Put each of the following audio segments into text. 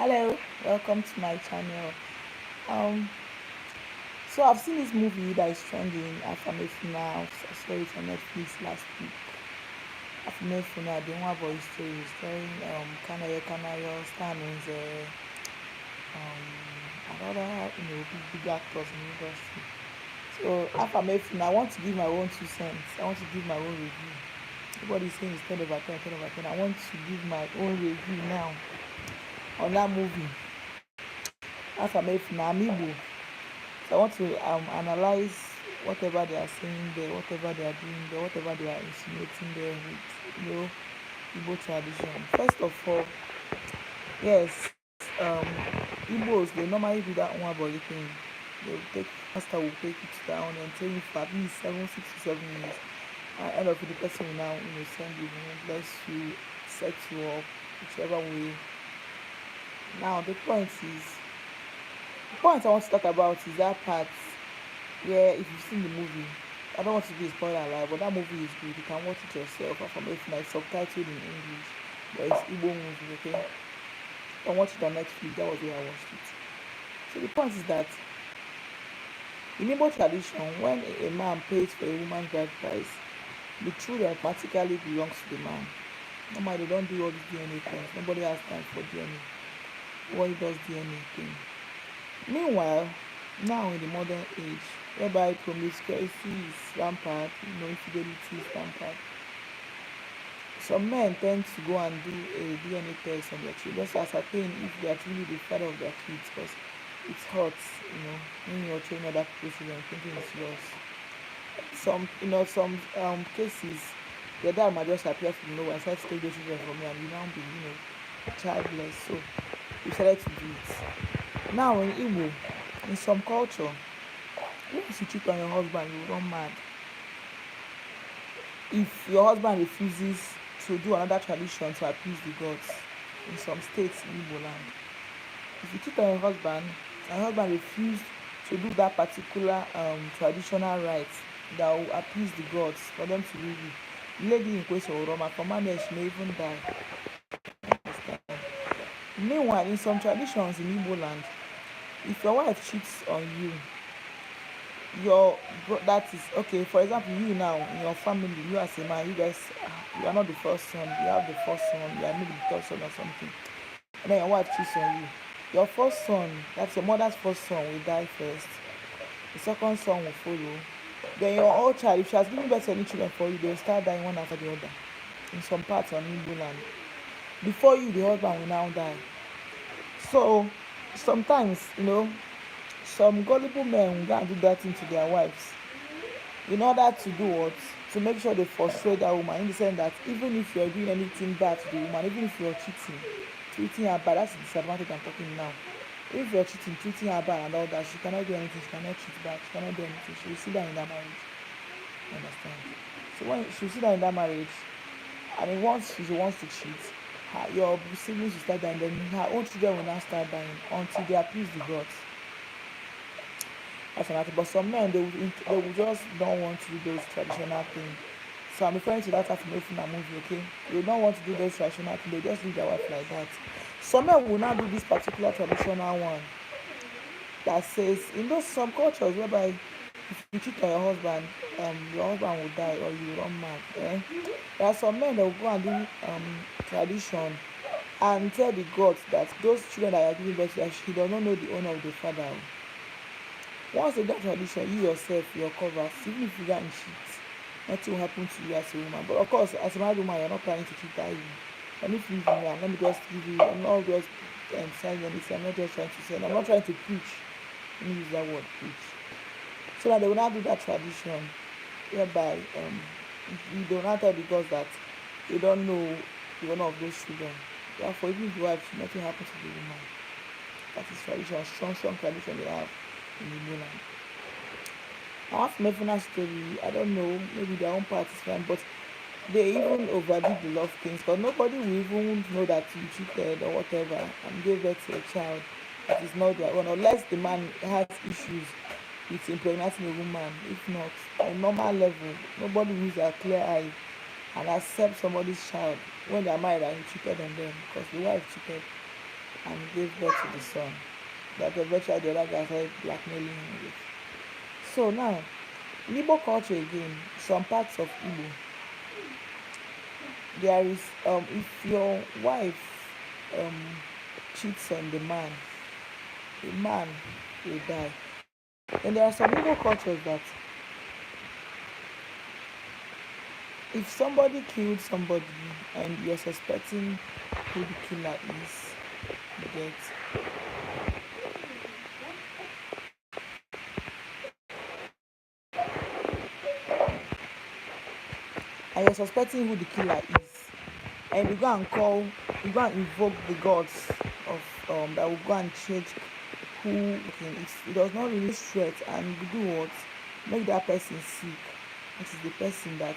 Hello, welcome to my channel. Um, so I've seen this movie that is trending, Affirmation now. I saw it on Netflix last week. Affirmation, the one boy story, starring Kanayo Kanayo, starring another big actors in the industry. So Affirmation, I want to give my own 2 cents. I want to give my own review. Everybody's saying it's 10/10, 10/10. I want to give my own review now on that movie. Affirmation, I'm Igbo. So I want to analyze whatever they are saying there, whatever they are doing there, whatever they are insinuating there with Igbo tradition. First of all, yes, Igbos they normally do that one body thing. They will take master will take it down and tell you for at least 6 to 7 years. At end of it, the person will now send you, bless you, set you up, whichever way. Now the point I want to talk about is that part where if you've seen the movie, I don't want to be a spoiler alert, but that movie is good. You can watch it yourself. Affirmation is subtitled in English, but it's Igbo movie, okay? You can watch it on Netflix. That was where I watched it. So the point is that in Igbo tradition, when a man pays for a woman's bride price, the children automatically belongs to the man. Normally, they don't do all these DNA things. Nobody has time for DNA. Nobody does DNA thing. Meanwhile, now in the modern age, whereby promiscuity is rampant, infidelity is rampant, some men tend to go and do a DNA test on their children just to ascertain if they are truly the father of their kids, because it hurts, when you're training other people's children thinking it's yours. Some cases, your dad might just appear from nowhere and start to take those children from you, and you now be, childless. So you decided to do it. Now in Igbo, in some culture, once you cheat on your husband, you run mad. If your husband refuses to do another tradition to appease the gods, in some states in Igbo land, if you cheat on your husband and your husband refused to do that particular traditional rite that will appease the gods for them to leave you, the lady in question will run, and for marriage she may even die. Meanwhile, in some traditions in Igbo land, if your wife cheats on you, that is okay. For example, you now in your family, you as a man, you guys, you are not the first son. You have the first son. You are maybe the third son or something, and then your wife cheats on you. Your first son, that's your mother's first son, will die first. The second son will follow. Then your old child, if she has given birth to any children for you, they will start dying one after the other. In some parts on Igbo land, before you, the husband will now die. So sometimes, some gullible men will go and do that thing to their wives in order to do what? To make sure they frustrate that woman, in the sense that even if you're doing anything bad to the woman, even if you're cheating, treating her bad, that's the disadvantage I'm talking now. If you're cheating, treating her bad and all that, she cannot do anything, she cannot cheat back, she cannot do anything. She will sit down in that marriage. You understand? So when she will sit down in that marriage, and then once she wants to cheat, your siblings will start dying, then her own children will now start dying until they appease the gods. That's another. But some men, they will just don't want to do those traditional things. So I'm referring to that affirmation movie, okay? They don't want to do those traditional things, they just leave their wife like that. Some men will now do this particular traditional one that says, in those some cultures whereby if you cheat on your husband will die or you run mad. There are some men that will go and do tradition and tell the gods that those children that are giving birth to, that he does not know the owner of the father. Once they do tradition, you yourself, you're covered. Even if you get in cheat, nothing will happen to you as a woman. But of course, as a married woman, you're not planning to cheat, are you? Let me leave you now. Let me just give you. I'm not just saying anything. I'm not just trying to say. I'm not trying to preach. Let me use that word, preach. So that they will not do that tradition, whereby they will not tell the gods that they don't know the owner of those children. Therefore, even if the wife, nothing happens to the woman. That is tradition, strong tradition they have in Igbo land. I have Mefuna story. I don't know, maybe their own part is fine, but they even overdid the love things, because nobody will even know that you cheated or whatever and gave birth to a child that is not their own, unless the man has issues with impregnating a woman. If not, on a normal level, nobody will use a clear eye and accept somebody's child when they are married and he cheated on them because the wife cheated. and gave birth to the son that eventually the other guy started blackmailing him with. So now, in Igbo culture again, some parts of Igbo, there is if your wife um cheats on the man will die. And there are some Igbo cultures that if somebody killed somebody and you're suspecting who the killer is, you get, and you're suspecting who the killer is, and you go and invoke the gods of that will go and change who it does not really threat and you do what? Make that person sick. It is the person that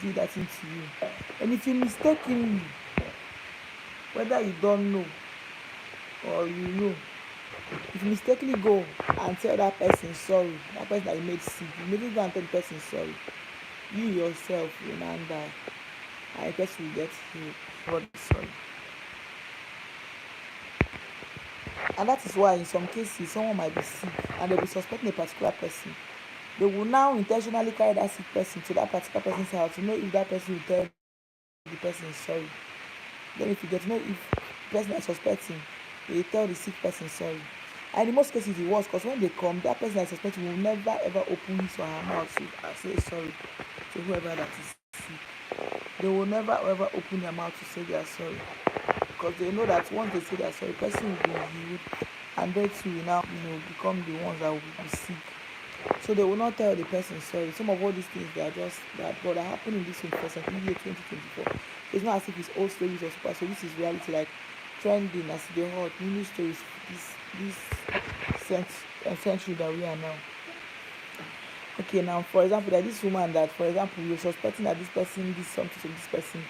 did that thing to you. And if you mistakenly, whether you don't know or you know, if you mistakenly go and tell that person sorry, that person that you made sick, you maybe go and tell the person sorry, you yourself will not die and the person will get healed. God sorry. And that is why in some cases someone might be sick and they'll be suspecting a particular person. They will now intentionally carry that sick person to that particular person's house to know if that person will tell the person sorry. Then if you get to know if the person is suspecting, they tell the sick person sorry. And in most cases it was because when they come, that person that is suspecting will never ever open his or her mouth to say sorry to whoever that is sick. They will never ever open their mouth to say they are sorry. Because they know that once they say they are sorry, the person will be healed and they too will now become the ones that will be sick. So they will not tell the person sorry. Some of all these things they are just that but are happening in this 21st century, year 2024. It's not as if it's old stories or super. So this is reality, like trending as they heard new stories this century that we are now. Okay, now for example, that this woman that for example you're suspecting that this person did something to this person.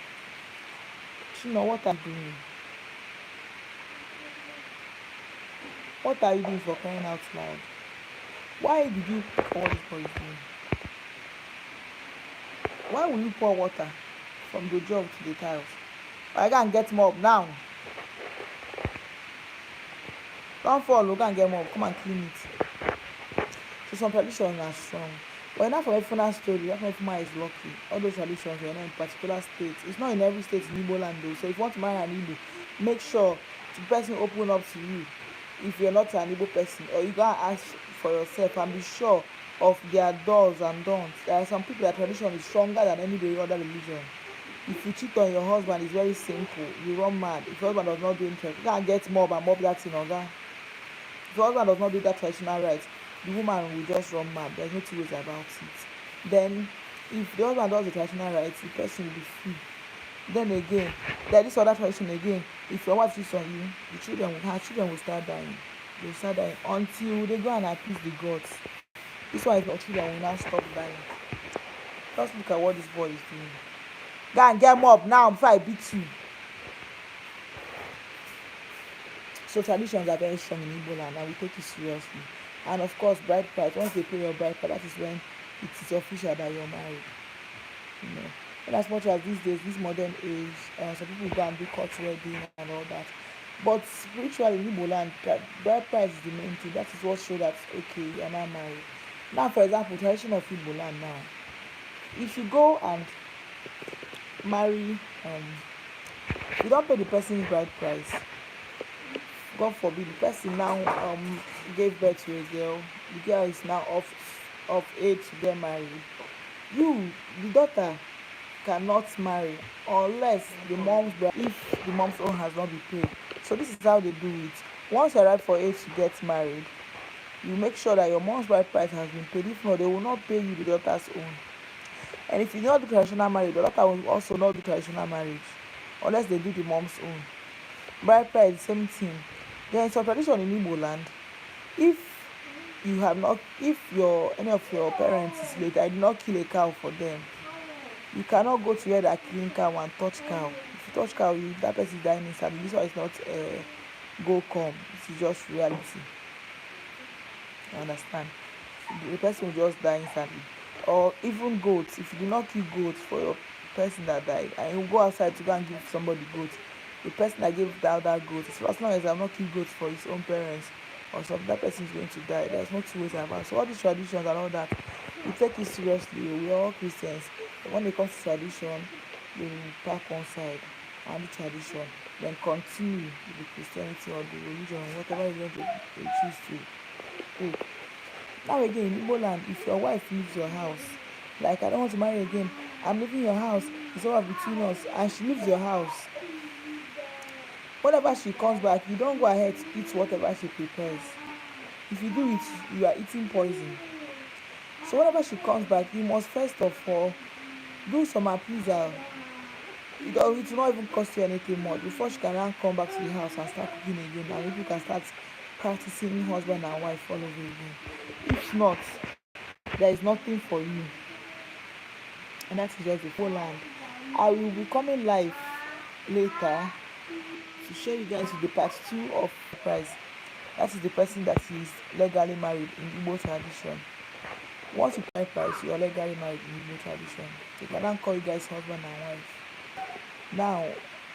What are you doing? What are you doing for crying out loud? Why did you pour this boy doing? Why will you pour water from the jug to the tiles? I can't get mop now. Don't fall, go and get mop. Come and clean it. So some traditions are strong. But not from every story, not from everyone is lucky. All those traditions are not in particular states. It's not in every state in Igbo land though. So if you want to marry an Igbo, make sure the person open up to you. If you're not an Igbo person, or you gotta ask for yourself and be sure of their do's and don'ts. There are some people that tradition is stronger than any other religion. If you cheat on your husband, it's very simple. You run mad. If your husband does not do anything, you can't get mob and mob that thing, okay? If your husband does not do that traditional right, the woman will just run mad. There's no two ways about it. Then, if the husband does the traditional right, the person will be free. Then again, there is other tradition again. If your wife cheats on you, her children will start dying. They will start dying until they go and appease the gods. This one, if your children will now stop dying. Just look at what this boy is doing. Go and get mob now before I beat you. So traditions are very strong in Igbo land and we take it seriously. And of course, bride price. Once they pay your bride price, that is when it is official that you're married. And as much as these days, this modern age, some people go and do court wedding and all that. But spiritually, in Igbo land, bride price is the main thing. That is what shows that okay, you're not married. Now, for example, tradition of Igbo land now. If you go and marry, you don't pay the person's bride price. God forbid, the person now gave birth to a girl. The girl is now of age to get married. The daughter, cannot marry unless if the mom's own has not been paid. So this is how they do it. Once you arrive for age to get married, you make sure that your mom's bride price has been paid. If not, they will not pay you the daughter's own. And if you do not do traditional marriage, the daughter will also not do traditional marriage unless they do the mom's own. Bride price, the same thing. There is some tradition in Igbo land. If any of your parents is late, I did not kill a cow for them. You cannot go to where they are killing cow and touch cow. If you touch cow, that person is dying instantly. This one is not go come. This is just reality. You understand? The person will just die instantly. Or even goats. If you do not kill goats for your person that died, and you go outside to go and give somebody goats, the person that gave that goat, as long as I'm not kill goats for his own parents or something, that person is going to die. There's no two ways about it. So all these traditions and all that, we take it seriously. We are all Christians. But when it comes to tradition, we will pack one side and the tradition, then continue with the Christianity or the religion, whatever you want to choose to take. Now again, in Igbo land, if your wife leaves your house, like I don't want to marry again, I'm leaving your house, it's over between us, and she leaves your house, whenever she comes back, you don't go ahead to eat whatever she prepares. If you do it, you are eating poison. So whenever she comes back, you must first of all do some appeasal. It will not even cost you anything more before she can now come back to the house and start cooking again, and people can start practicing husband and wife all over again. If not, there is nothing for you. And that is just the whole land. I will be coming live later to share you guys with the part 2 of the prize. That is the person that is legally married in Igbo tradition. Once you pay price, you are legally married in Igbo tradition. They can now call you guys husband and wife. Now,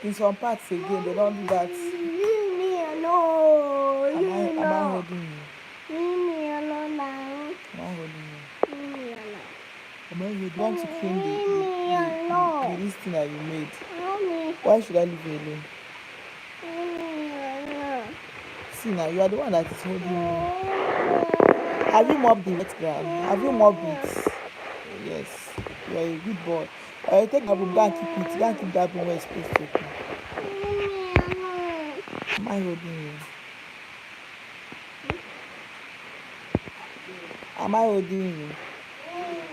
in some parts again, they don't do that. Leave me alone. Am I holding you? Leave me alone now. Am I holding you? Leave me alone. Am I holding you? Want to clean the this thing that you made? Mommy. Why should I leave you alone? Leave me alone. See now, you are the one that is holding me. Have you mopped the wet ground? Have you mopped it? Yes, you are a good boy. Take that broom, go and keep it. Go and keep that broom where it's supposed to be. Am I holding you? Am I holding you?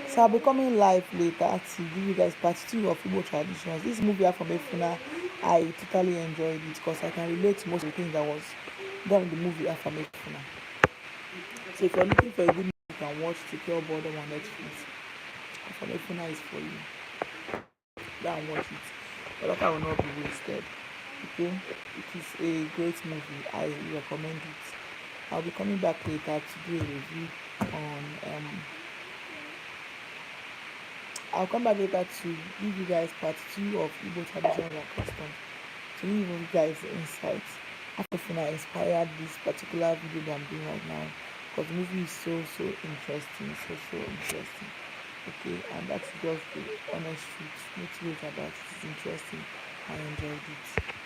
So I'll be coming live later to give you guys part 2 of Igbo traditions. This movie from Efuna, I totally enjoyed it because I can relate to most of the things that was done in the movie from Efuna. So if you're looking for a good movie, you can watch Secure Boredom on Netflix. From Efuna is for you. Go and watch it. But that will not be wasted. Okay? It is a great movie. I recommend it. I'll be coming back later to do a review on I'll come back later to give you guys part 2 of Igbo traditions and customs, to give you guys insights. After inspired this particular video that I'm doing right now, because the movie is so interesting, so interesting. Okay, and that's just the honest truth. No two ways about it. It's interesting. I enjoyed it.